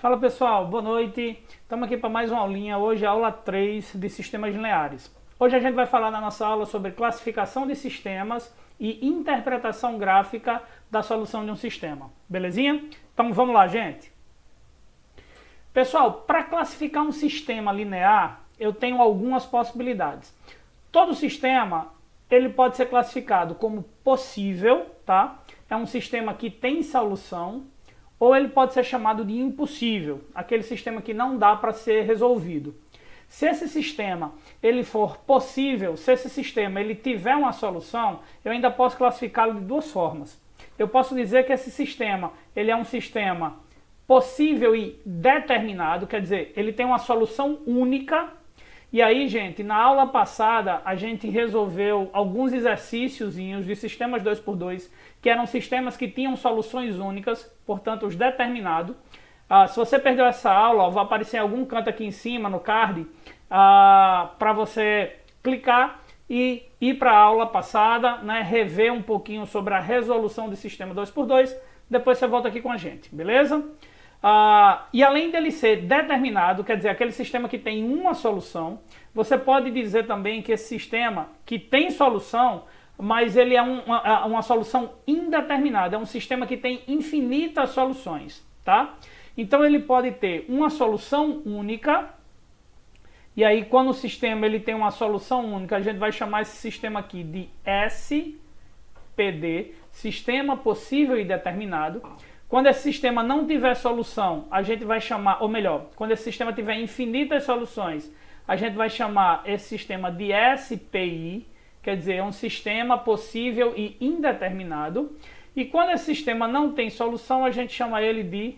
Fala pessoal, boa noite. Estamos aqui para mais uma aulinha. Hoje é a aula 3 de sistemas lineares. Hoje a gente vai falar na nossa aula sobre classificação de sistemas e interpretação gráfica da solução de um sistema. Belezinha? Então vamos lá, gente. Pessoal, para classificar um sistema linear, eu tenho algumas possibilidades. Todo sistema ele pode ser classificado como possível, tá? É um sistema que tem solução. Ou ele pode ser chamado de impossível, aquele sistema que não dá para ser resolvido. Se esse sistema ele for possível, se esse sistema ele tiver uma solução, eu ainda posso classificá-lo de duas formas. Eu posso dizer que esse sistema ele é um sistema possível e determinado, quer dizer, ele tem uma solução única. E aí, gente, na aula passada a gente resolveu alguns exercíciozinhos de sistemas 2x2, que eram sistemas que tinham soluções únicas, portanto os determinados. Se você perdeu essa aula, vai aparecer em algum canto aqui em cima no card, para você clicar e ir para a aula passada, né, rever um pouquinho sobre a resolução de sistema 2x2, depois você volta aqui com a gente, beleza? E além dele ser determinado, quer dizer, aquele sistema que tem uma solução, você pode dizer também que esse sistema que tem solução, mas ele é uma solução indeterminada, é um sistema que tem infinitas soluções, tá? Então ele pode ter uma solução única, e aí quando o sistema ele tem uma solução única, a gente vai chamar esse sistema aqui de SPD, sistema possível e determinado. Quando esse sistema não tiver solução, a gente vai chamar, ou melhor, quando esse sistema tiver infinitas soluções, a gente vai chamar esse sistema de SPI, quer dizer, é um sistema possível e indeterminado. E quando esse sistema não tem solução, a gente chama ele de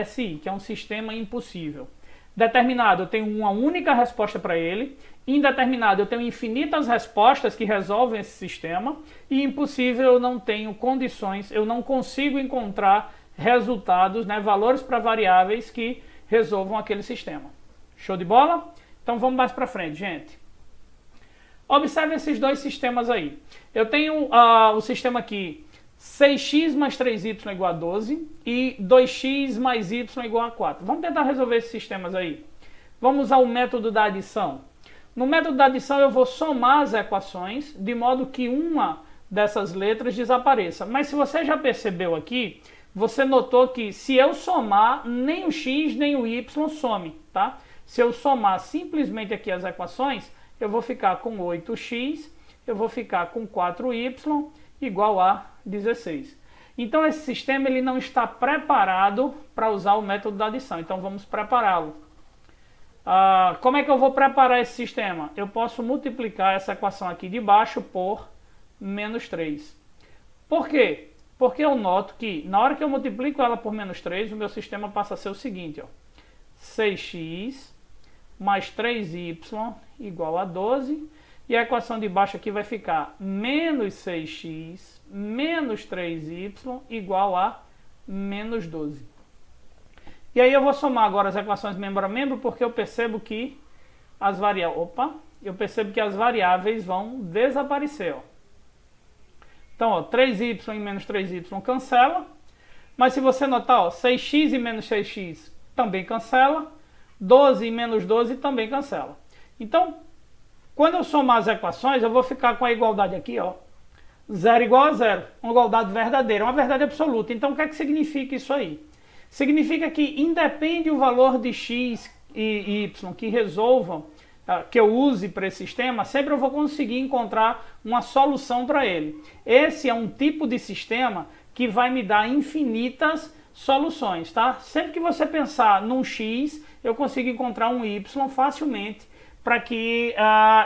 SI, que é um sistema impossível. Determinado, eu tenho uma única resposta para ele. Indeterminado, eu tenho infinitas respostas que resolvem esse sistema. E impossível, eu não tenho condições, eu não consigo encontrar resultados, né, valores para variáveis que resolvam aquele sistema. Show de bola? Então vamos mais para frente, gente. Observe esses dois sistemas aí. Eu tenho o sistema aqui 6x mais 3y igual a 12 e 2x mais y igual a 4. Vamos tentar resolver esses sistemas aí. Vamos usar o método da adição. No método da adição eu vou somar as equações de modo que uma dessas letras desapareça. Mas se você já percebeu aqui, você notou que se eu somar, nem o x nem o y some, tá? Se eu somar simplesmente aqui as equações, eu vou ficar com 8x, eu vou ficar com 4y igual a 16. Então esse sistema ele não está preparado para usar o método da adição, então vamos prepará-lo. Como é que eu vou preparar esse sistema? Eu posso multiplicar essa equação aqui de baixo por menos 3. Por quê? Porque eu noto que na hora que eu multiplico ela por menos 3, o meu sistema passa a ser o seguinte, ó, 6x mais 3y igual a 12, e a equação de baixo aqui vai ficar menos 6x menos 3y igual a menos 12. E aí eu vou somar agora as equações membro a membro, porque eu percebo que as variáveis vão desaparecer. Ó. Então, ó, 3y e menos 3y cancela, mas se você notar, ó, 6x e menos 6x também cancela, 12 e menos 12 também cancela. Então, quando eu somar as equações, eu vou ficar com a igualdade aqui, ó, 0 igual a 0, uma igualdade verdadeira, uma verdade absoluta. Então, o que é que significa isso aí? Significa que independe o valor de x e y que resolvam, que eu use para esse sistema, sempre eu vou conseguir encontrar uma solução para ele. Esse é um tipo de sistema que vai me dar infinitas soluções, tá? Sempre que você pensar num x, eu consigo encontrar um y facilmente para que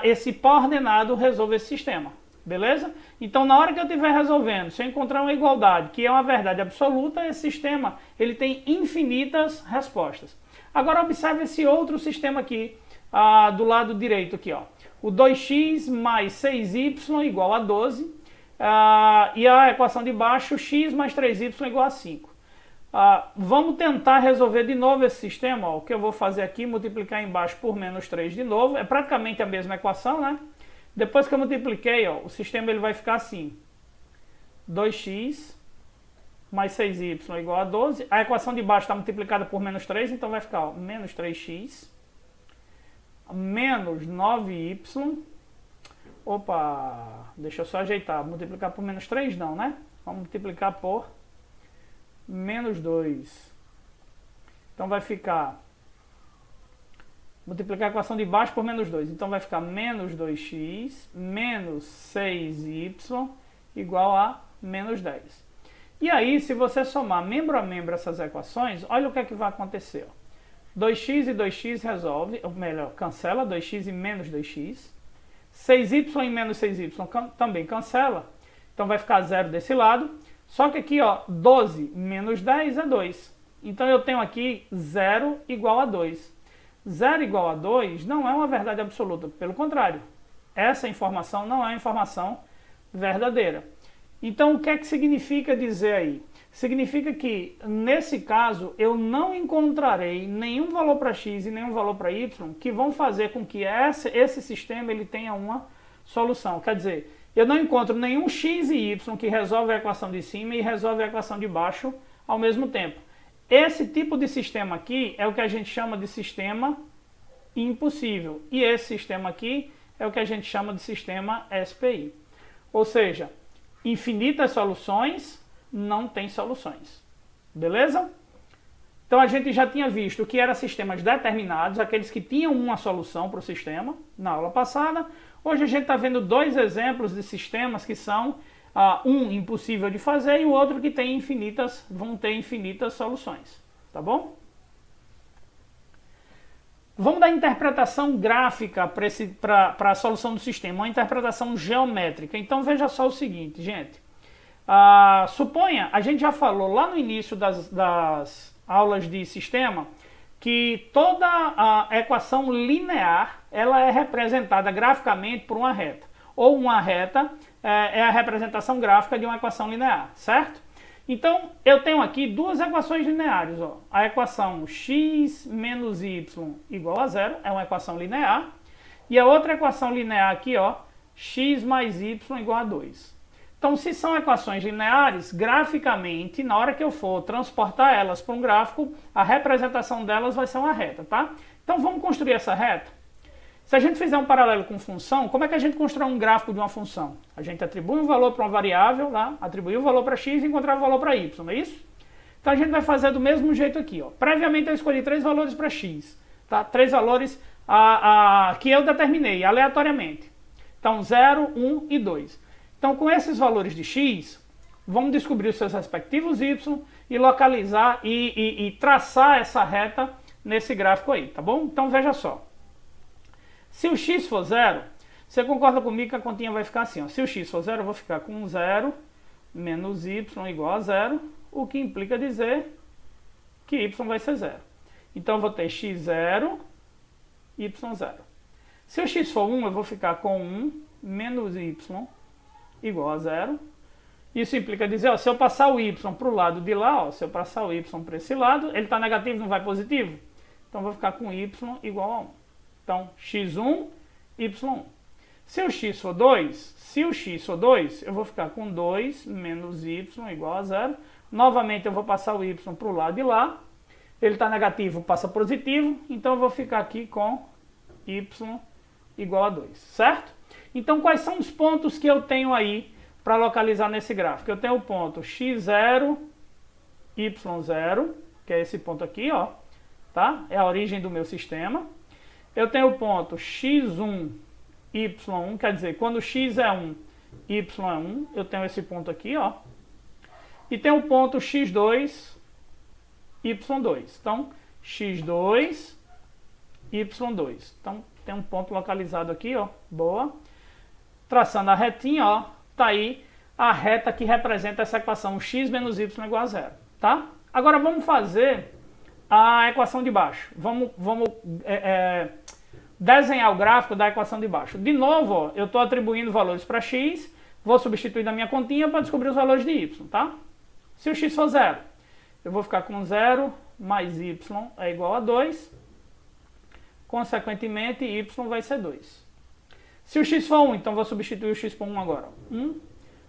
esse pó ordenado resolva esse sistema, beleza? Então, na hora que eu estiver resolvendo, se eu encontrar uma igualdade, que é uma verdade absoluta, esse sistema ele tem infinitas respostas. Agora, observe esse outro sistema aqui, do lado direito aqui, ó. O 2x mais 6y igual a 12, e a equação de baixo, x mais 3y igual a 5. Vamos tentar resolver de novo esse sistema. Ó. O que eu vou fazer aqui, multiplicar embaixo por menos 3 de novo. É praticamente a mesma equação, né? Depois que eu multipliquei, ó, o sistema ele vai ficar assim. 2x mais 6y igual a 12. A equação de baixo está multiplicada por menos 3, então vai ficar ó, menos 3x menos 9y. Opa, deixa eu só ajeitar. Multiplicar por menos 3 não, né? Vamos multiplicar por menos 2. Então vai ficar... Multiplicar a equação de baixo por menos 2. Então vai ficar menos 2x menos 6y igual a menos 10. E aí, se você somar membro a membro essas equações, olha o que é que vai acontecer. 2x e 2x resolve, ou melhor, cancela 2x e menos 2x. 6y e menos 6y também cancela. Então vai ficar 0 desse lado. Só que aqui, ó, 12 menos 10 é 2. Então eu tenho aqui 0 igual a 2. 0 igual a 2 não é uma verdade absoluta. Pelo contrário, essa informação não é informação verdadeira. Então o que é que significa dizer aí? Significa que, nesse caso, eu não encontrarei nenhum valor para x e nenhum valor para y que vão fazer com que esse sistema ele tenha uma solução. Quer dizer, eu não encontro nenhum x e y que resolve a equação de cima e resolve a equação de baixo ao mesmo tempo. Esse tipo de sistema aqui é o que a gente chama de sistema impossível. E esse sistema aqui é o que a gente chama de sistema SPI. Ou seja, infinitas soluções não tem soluções. Beleza? Então a gente já tinha visto que eram sistemas determinados, aqueles que tinham uma solução para o sistema, na aula passada. Hoje a gente está vendo dois exemplos de sistemas que são um impossível de fazer e o outro que tem vão ter infinitas soluções. Tá bom? Vamos dar interpretação gráfica para a solução do sistema, uma interpretação geométrica. Então veja só o seguinte, gente. Suponha, a gente já falou lá no início das aulas de sistema, que toda a equação linear ela é representada graficamente por uma reta. Ou uma reta é a representação gráfica de uma equação linear, certo? Então, eu tenho aqui duas equações lineares. Ó. A equação x menos y igual a 0 é uma equação linear. E a outra equação linear aqui, ó, x mais y igual a 2. Então, se são equações lineares, graficamente, na hora que eu for transportar elas para um gráfico, a representação delas vai ser uma reta, tá? Então, vamos construir essa reta? Se a gente fizer um paralelo com função, como é que a gente constrói um gráfico de uma função? A gente atribui um valor para uma variável, lá, atribui um valor para x e encontrar um valor para y, não é isso? Então, a gente vai fazer do mesmo jeito aqui, ó. Previamente, eu escolhi 3 valores para x, tá? 3 valores que eu determinei aleatoriamente. Então, 0, 1 e 2. Então, com esses valores de x, vamos descobrir os seus respectivos y e localizar e traçar essa reta nesse gráfico aí, tá bom? Então, veja só. Se o x for 0, você concorda comigo que a continha vai ficar assim, ó. Se o x for 0, eu vou ficar com 0 menos y igual a 0, o que implica dizer que y vai ser 0. Então, eu vou ter x0, y0. Se o x for 1, eu vou ficar com 1 menos y igual a 0. Isso implica dizer, ó, se eu passar o y para o lado de lá, ó, se eu passar o y para esse lado, ele está negativo, não vai positivo? Então, eu vou ficar com y igual a 1. Então, x1, y1. Se o x for 2, eu vou ficar com 2 menos y igual a 0. Novamente, eu vou passar o y para o lado de lá. Ele está negativo, passa positivo. Então, eu vou ficar aqui com y igual a 2, certo? Então, quais são os pontos que eu tenho aí para localizar nesse gráfico? Eu tenho o ponto x0, y0, que é esse ponto aqui, ó, tá? É a origem do meu sistema. Eu tenho o ponto x1, y1, quer dizer, quando x é 1, y é 1, eu tenho esse ponto aqui, ó. E tem o ponto x2, y2. Então, x2, y2. Então, tem um ponto localizado aqui, ó, boa. Traçando a retinha, ó, tá aí a reta que representa essa equação x menos y igual a 0, tá? Agora vamos fazer a equação de baixo. Vamos desenhar o gráfico da equação de baixo. De novo, ó, eu estou atribuindo valores para x, vou substituir na minha continha para descobrir os valores de y, tá? Se o x for 0, eu vou ficar com 0 mais y é igual a 2, consequentemente y vai ser 2. Se o x for 1, então vou substituir o x por 1 agora. 1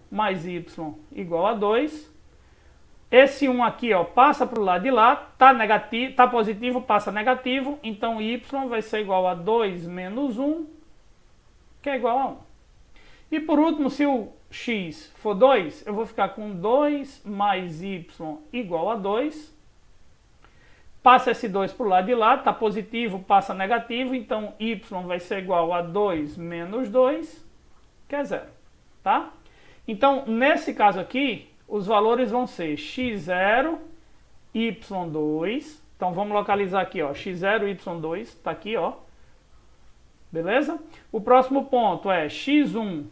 mais y igual a 2. esse 1 aqui, ó, passa para o lado de lá, tá negativo, tá positivo, passa negativo, então y vai ser igual a 2 menos 1, que é igual a 1. E por último, se o x for 2, eu vou ficar com 2 mais y igual a 2. Passa esse 2 para o lado de lá, está positivo, passa negativo, então y vai ser igual a 2 menos 2, que é 0. Tá? Então, nesse caso aqui, os valores vão ser x0, y2. Então, vamos localizar aqui, ó, x0, y2, está aqui, ó. Beleza? O próximo ponto é x1,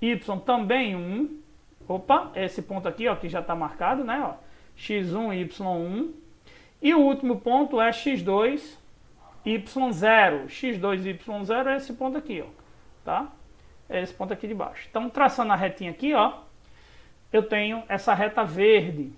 y também 1. Opa, esse ponto aqui, ó, que já está marcado, né? Ó, x1, y1. E o último ponto é x2, y0. x2, y0 é esse ponto aqui, ó. Tá? É esse ponto aqui de baixo. Então, traçando a retinha aqui, ó, eu tenho essa reta verde,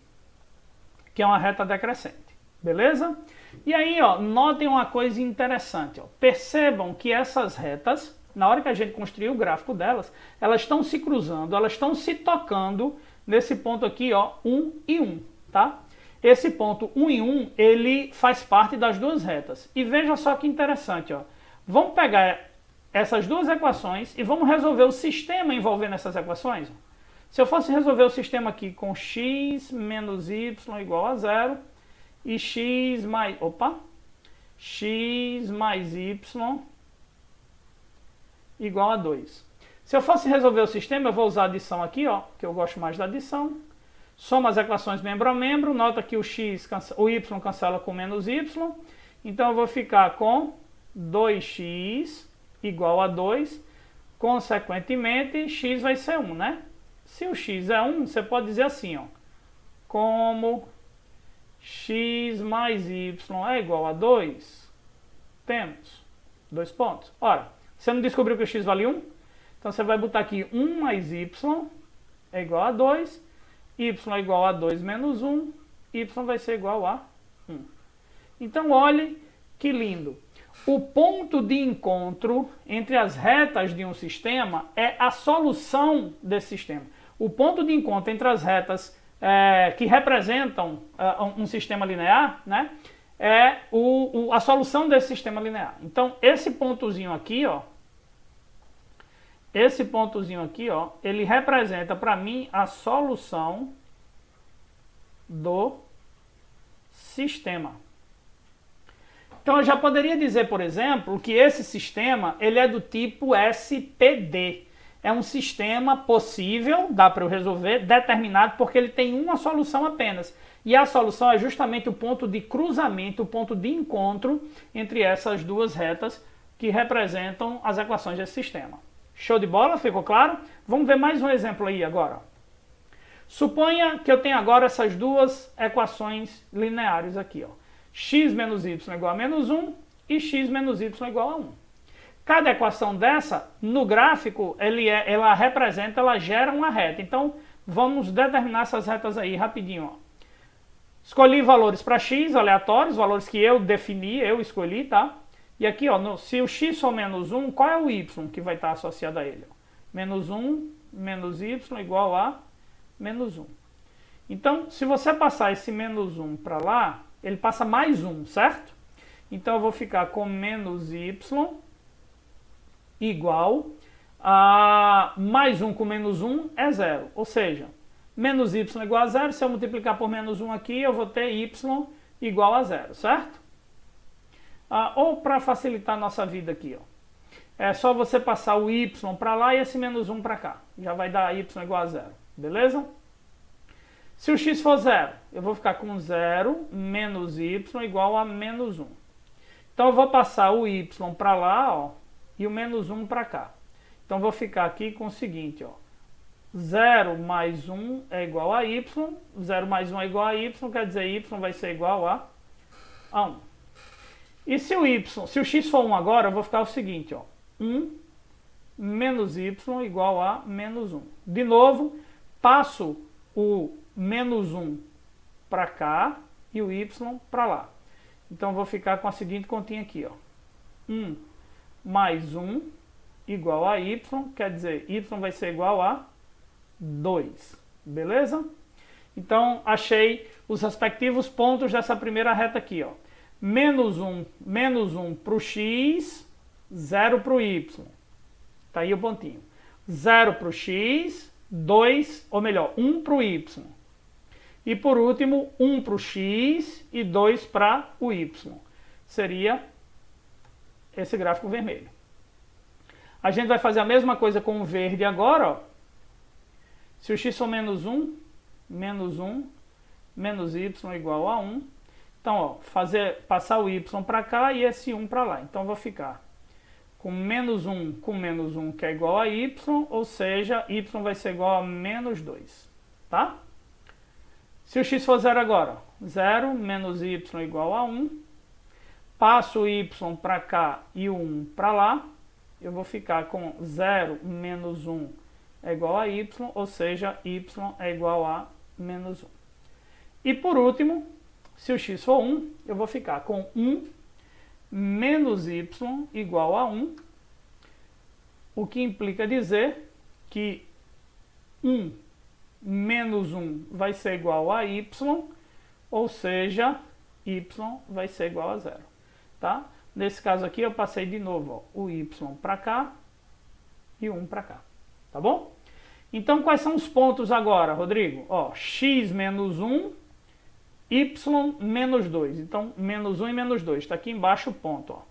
que é uma reta decrescente. Beleza? E aí, ó, notem uma coisa interessante. Ó. Percebam que essas retas, na hora que a gente construir o gráfico delas, elas estão se cruzando, elas estão se tocando nesse ponto aqui, ó, 1 e 1, tá? Esse ponto 1 e 1, ele faz parte das duas retas. E veja só que interessante, ó. Vamos pegar essas duas equações e vamos resolver o sistema envolvendo essas equações. Se eu fosse resolver o sistema aqui com x menos y igual a 0 e x mais y igual a 2. Se eu fosse resolver o sistema, eu vou usar a adição aqui, ó, que eu gosto mais da adição. Soma as equações membro a membro, nota que o y cancela com menos y, então eu vou ficar com 2x igual a 2, consequentemente x vai ser 1, né? Se o x é 1, você pode dizer assim, ó, como x mais y é igual a 2, temos 2 pontos. Ora, você não descobriu que o x vale 1? Então você vai botar aqui 1 mais y é igual a 2, y é igual a 2 menos 1, y vai ser igual a 1. Então olhe que lindo. O ponto de encontro entre as retas de um sistema é a solução desse sistema. O ponto de encontro entre as retas que representam um sistema linear, né, é a solução desse sistema linear. Então, esse pontozinho aqui, ó, ele representa para mim a solução do sistema. Então, eu já poderia dizer, por exemplo, que esse sistema ele é do tipo SPD. É um sistema possível, dá para eu resolver, determinado, porque ele tem uma solução apenas. E a solução é justamente o ponto de cruzamento, o ponto de encontro entre essas duas retas que representam as equações desse sistema. Show de bola? Ficou claro? Vamos ver mais um exemplo aí agora. Suponha que eu tenho agora essas duas equações lineares aqui, ó. X menos y igual a menos 1 e x menos y igual a 1. Cada equação dessa, no gráfico, ela gera uma reta. Então, vamos determinar essas retas aí rapidinho. Ó. Escolhi valores para x aleatórios, valores que eu defini, eu escolhi, tá? E aqui, ó, se o x for menos 1, qual é o y que vai estar associado a ele? Menos 1 menos y igual a menos 1. Então, se você passar esse menos 1 para lá, ele passa mais 1, certo? Então, eu vou ficar com menos y igual a mais 1 com menos 1 é 0. Ou seja, menos y igual a 0, se eu multiplicar por menos 1 aqui, eu vou ter y igual a 0, certo? Ou para facilitar a nossa vida aqui, ó, é só você passar o y para lá e esse menos 1 para cá. Já vai dar y igual a 0, beleza? Se o x for 0, eu vou ficar com 0 menos y igual a menos 1. Então eu vou passar o y para lá, ó, e o menos 1 para cá. Então vou ficar aqui com o seguinte, ó, 0 mais 1 é igual a y, 0 mais 1 é igual a y, quer dizer, y vai ser igual a 1. E se o x for 1 agora, eu vou ficar o seguinte, ó, 1 menos y igual a menos 1. De novo, passo o menos 1 para cá e o y para lá. Então eu vou ficar com a seguinte continha aqui, ó, 1 mais 1 igual a y, quer dizer, y vai ser igual a 2, beleza? Então, achei os respectivos pontos dessa primeira reta aqui, ó. Menos 1 para o x, 0 para o y. Tá aí o pontinho. 0 para o x, 2, ou melhor, 1 para o y. E por último, 1 para o x e 2 para o y. Seria esse gráfico vermelho. A gente vai fazer a mesma coisa com o verde agora, ó. Se o x for menos 1, menos y igual a 1. Então, ó, passar o y para cá e esse 1 para lá. Então, vou ficar com menos 1 com menos 1, que é igual a y, ou seja, y vai ser igual a menos 2, tá? Se o x for 0 agora, 0 menos y igual a 1. Passo o y para cá e o 1 para lá. Eu vou ficar com 0 menos 1 é igual a y, ou seja, y é igual a menos 1. E por último, se o x for 1, eu vou ficar com 1 menos y igual a 1, o que implica dizer que 1 menos 1 vai ser igual a y, ou seja, y vai ser igual a 0. Tá? Nesse caso aqui eu passei de novo, ó, o y para cá e o 1 para cá. Tá bom? Então quais são os pontos agora, Rodrigo? Ó, x menos 1, y menos 2. Então, menos 1 e menos 2. Está aqui embaixo o ponto. Ó.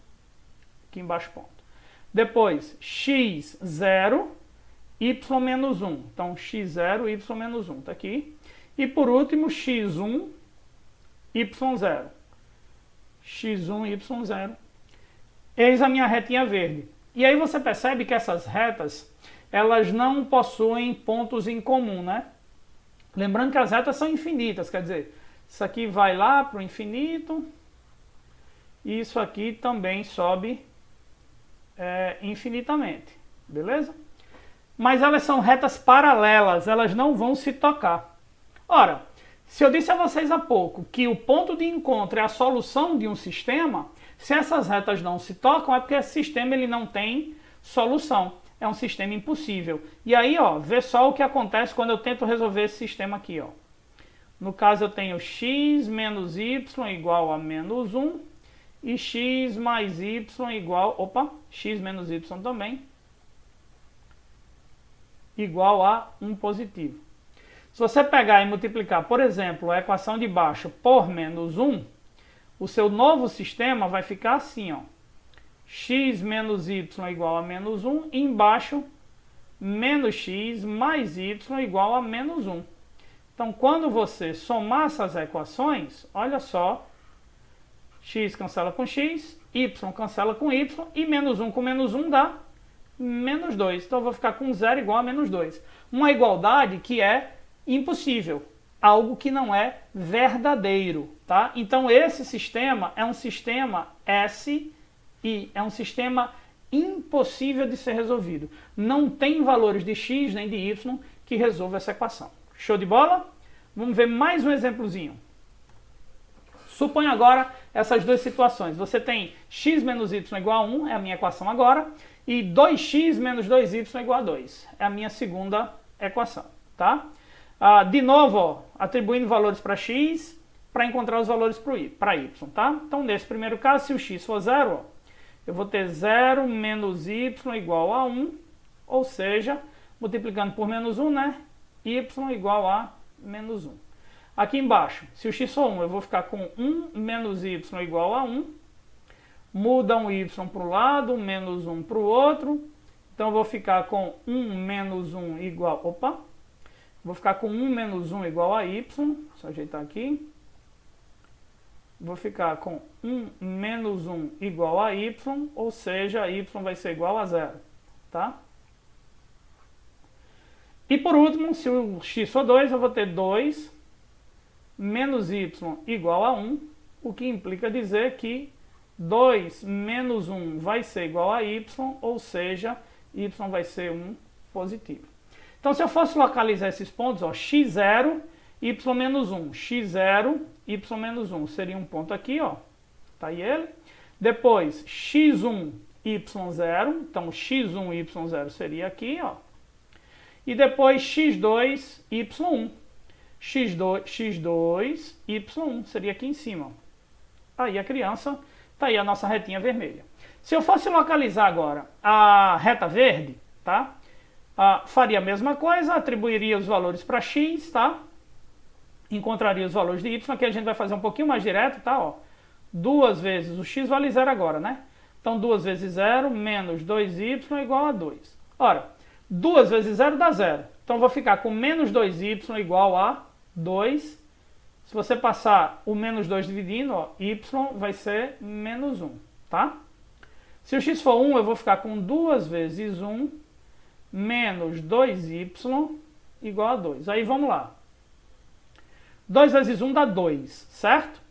Aqui embaixo o ponto. Depois, x, 0, y menos 1. Então, x0, y menos 1. Está aqui. E por último, x1, y0. x1, y0. Eis a minha retinha verde. E aí você percebe que essas retas, elas não possuem pontos em comum, né? Lembrando que as retas são infinitas, quer dizer, isso aqui vai lá para o infinito, e isso aqui também sobe infinitamente, beleza? Mas elas são retas paralelas, elas não vão se tocar. Ora, se eu disse a vocês há pouco que o ponto de encontro é a solução de um sistema, se essas retas não se tocam, é porque esse sistema ele não tem solução. É um sistema impossível. E aí, ó, vê só o que acontece quando eu tento resolver esse sistema aqui, ó. No caso, eu tenho x menos y igual a menos 1 e x mais y igual... Opa, x menos y também igual a 1 positivo. Se você pegar e multiplicar, por exemplo, a equação de baixo por menos 1, o seu novo sistema vai ficar assim, ó. X menos y igual a menos 1 e embaixo menos x mais y igual a menos 1. Então, quando você somar essas equações, olha só, x cancela com x, y cancela com y, e menos 1 com menos 1 dá menos 2. Então, eu vou ficar com 0 igual a menos 2. Uma igualdade que é impossível, algo que não é verdadeiro, tá? Então, esse sistema é um sistema SI, é um sistema impossível de ser resolvido. Não tem valores de x nem de y que resolva essa equação. Show de bola? Vamos ver mais um exemplozinho. Suponha agora essas duas situações. Você tem x menos y igual a 1, é a minha equação agora, e 2x menos 2y igual a 2. É a minha segunda equação, tá? De novo, ó, atribuindo valores para x, para encontrar os valores para y, tá? Então, nesse primeiro caso, se o x for 0, ó, eu vou ter 0 menos y igual a 1, ou seja, multiplicando por menos 1, né? Y igual a menos 1. Aqui embaixo, se o x for 1, eu vou ficar com 1 menos y igual a 1. Muda um y para um lado, menos 1 para o outro. Então, eu vou ficar com 1 menos 1 igual... Opa! Vou ficar com 1 menos 1 igual a y. Só ajeitar aqui. Vou ficar com 1 menos 1 igual a y, ou seja, y vai ser igual a 0, tá? E por último, se o x for 2, eu vou ter 2 menos y igual a 1, o que implica dizer que 2 menos 1 vai ser igual a y, ou seja, y vai ser 1 positivo. Então, se eu fosse localizar esses pontos, ó, x0, y menos 1, x0, y menos 1, seria um ponto aqui, ó, tá aí ele. Depois, x1, y0, então x1, y0 seria aqui, ó. E depois x2, y1. x2, y1, seria aqui em cima. Aí a criança, tá aí a nossa retinha vermelha. Se eu fosse localizar agora a reta verde, tá? Faria a mesma coisa, atribuiria os valores para x, tá? Encontraria os valores de y, aqui a gente vai fazer um pouquinho mais direto, tá? Ó, 2 vezes o x vale 0 agora, né? Então 2 vezes 0 menos 2y igual a 2. Ora, 2 vezes 0 dá 0. Então eu vou ficar com menos 2y igual a 2. Se você passar o menos 2 dividindo, ó, y vai ser menos 1, tá? Se o x for 1, eu vou ficar com 2 vezes 1 menos 2y igual a 2. Aí vamos lá. 2 vezes 1 dá 2, certo?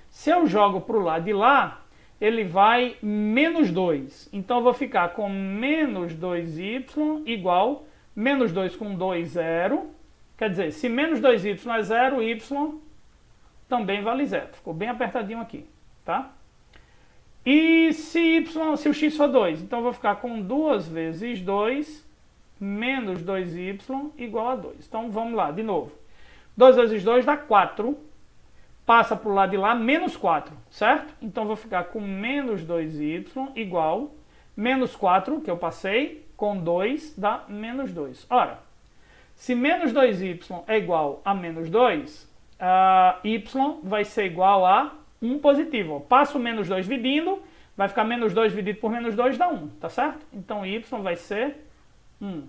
Se eu jogo para o lado de lá, ele vai menos 2. Então eu vou ficar com menos 2y igual menos 2 com 2, 0. Quer dizer, se menos 2y é 0, y também vale 0. Ficou bem apertadinho aqui, tá? E se o x for 2, então eu vou ficar com 2 vezes 2 menos 2y igual a 2. Então vamos lá, de novo. 2 vezes 2 dá 4. Passa para o lado de lá, menos 4, certo? Então eu vou ficar com menos 2y igual menos 4, que eu passei, com 2 dá menos 2. Ora, se menos 2y é igual a menos 2, y vai ser igual a 1 positivo. Passo o menos 2 dividindo, vai ficar menos 2 dividido por menos 2 dá 1, tá certo? Então y vai ser 1.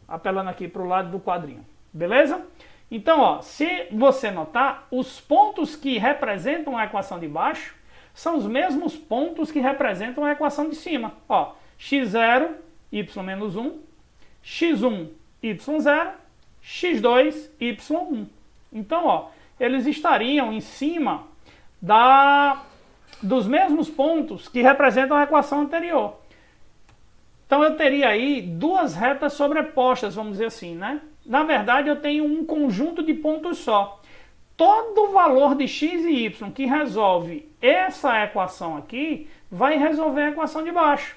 Apelando aqui para o lado do quadrinho. Beleza? Então, ó, se você notar, os pontos que representam a equação de baixo são os mesmos pontos que representam a equação de cima. Ó, x0, y menos 1, x1, y0, x2, y1. Então, ó, eles estariam em cima dos mesmos pontos que representam a equação anterior. Então eu teria aí duas retas sobrepostas, vamos dizer assim, né? Na verdade eu tenho um conjunto de pontos só. Todo valor de x e y que resolve essa equação aqui, vai resolver a equação de baixo.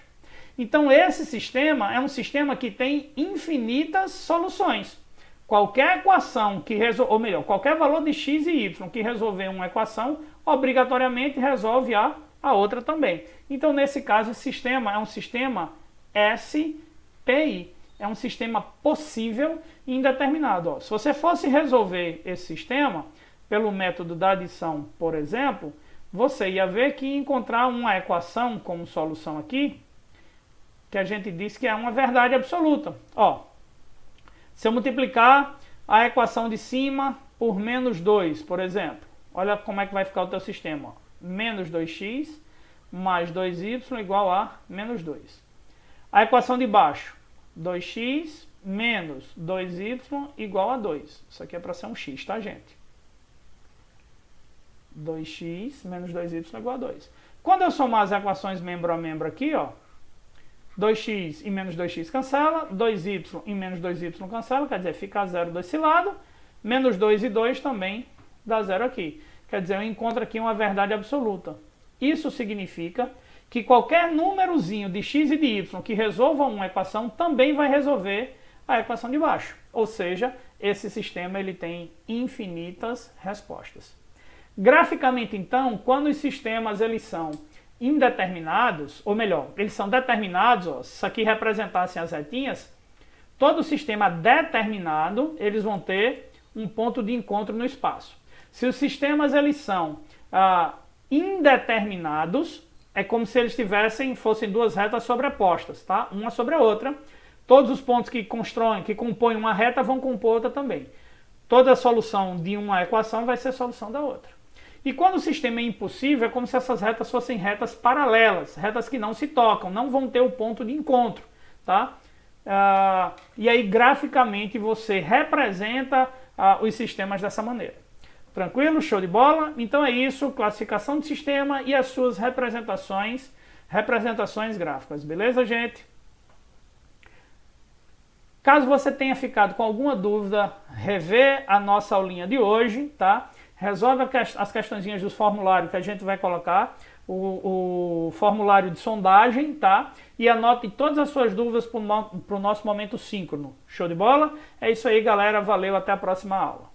Então esse sistema é um sistema que tem infinitas soluções. Qualquer equação que resolve, ou melhor, qualquer valor de x e y que resolver uma equação, obrigatoriamente resolve a outra também. Então nesse caso esse sistema é um sistema SPI. É um sistema possível e indeterminado. Ó, se você fosse resolver esse sistema pelo método da adição, por exemplo, você ia ver que ia encontrar uma equação como solução aqui, que a gente disse que é uma verdade absoluta. Ó, se eu multiplicar a equação de cima por menos 2, por exemplo, olha como é que vai ficar o teu sistema. Ó. Menos 2x mais 2y igual a menos 2. A equação de baixo, 2x menos 2y igual a 2. Isso aqui é para ser um x, tá, gente? 2x menos 2y igual a 2. Quando eu somar as equações membro a membro aqui, ó, 2x e menos 2x cancela, 2y e menos 2y cancela, quer dizer, fica zero desse lado, menos 2 e 2 também dá zero aqui. Quer dizer, eu encontro aqui uma verdade absoluta. Isso significa que qualquer númerozinho de x e de y que resolva uma equação também vai resolver a equação de baixo. Ou seja, esse sistema ele tem infinitas respostas. Graficamente, então, quando os sistemas eles são indeterminados, ou melhor, eles são determinados, ó, se isso aqui representassem as retinhas, todo sistema determinado, eles vão ter um ponto de encontro no espaço. Se os sistemas eles são indeterminados, é como se eles fossem duas retas sobrepostas, tá? Uma sobre a outra. Todos os pontos que compõem uma reta vão compor outra também. Toda a solução de uma equação vai ser a solução da outra. E quando o sistema é impossível, é como se essas retas fossem retas paralelas, retas que não se tocam, não vão ter o ponto de encontro, tá? E aí, graficamente, você representa os sistemas dessa maneira. Tranquilo? Show de bola? Então é isso, classificação de sistema e as suas representações gráficas. Beleza, gente? Caso você tenha ficado com alguma dúvida, rever a nossa aulinha de hoje, tá? Resolve as questõezinhas dos formulários que a gente vai colocar, o formulário de sondagem, tá? E anote todas as suas dúvidas para o nosso momento síncrono. Show de bola? É isso aí, galera. Valeu, até a próxima aula.